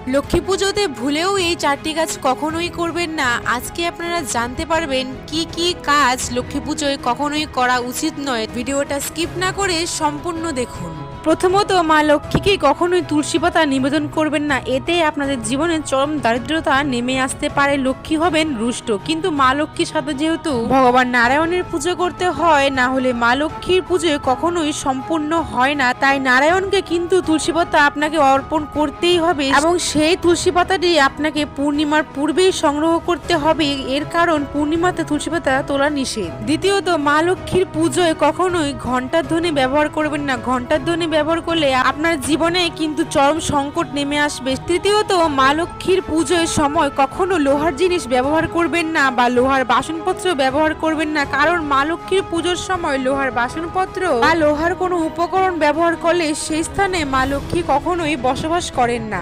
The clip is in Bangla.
লক্ষ্মী পুজোতে ভুলেও এই 4টি কাজ কখনোই করবেন না। আজকে আপনারা জানতে পারবেন কি কি কাজ লক্ষ্মী পুজোয় কখনোই করা উচিত নয়। ভিডিওটা স্কিপ না করে সম্পূর্ণ দেখুন। প্রথমত, মা লক্ষ্মীকে কখনোই তুলসী পাতা নিবেদন করবেন না, এতে আপনাদের জীবনে চরম দারিদ্রতা নেমে আসতে পারে, লক্ষ্মী হবেন রুষ্ট। কিন্তু মা লক্ষ্মীর সাথে যেহেতু ভগবান নারায়ণের পুজো করতে হয়, না হলে মা লক্ষ্মীর পুজো কখনোই সম্পূর্ণ হয় না, তাই নারায়ণকে কিন্তু তুলসী পাতা আপনাকে অর্পণ করতেই হবে এবং সেই তুলসী পাতাটি আপনাকে পূর্ণিমার পূর্বেই সংগ্রহ করতে হবে। এর কারণ পূর্ণিমাতে তুলসী পাতা তোলা নিষেধ। দ্বিতীয়ত, মা লক্ষ্মীর পুজোয় কখনোই ঘণ্টার ধ্বনি ব্যবহার করবেন না। ঘণ্টার ধ্বনি ব্যবহার করলে আপনার জীবনে কিন্তু চরম সংকট নেমে আসবে। তৃতীয়ত, মা লক্ষ্মীর পুজোর সময় কখনো লোহার জিনিস ব্যবহার করবেন না বা লোহার বাসনপত্র ব্যবহার করবেন না, কারণ মা লক্ষ্মীর পুজোর সময় লোহার বাসনপত্র বা লোহার কোনো উপকরণ ব্যবহার করলে সেই স্থানে মা লক্ষ্মী কখনোই বসবাস করেন না।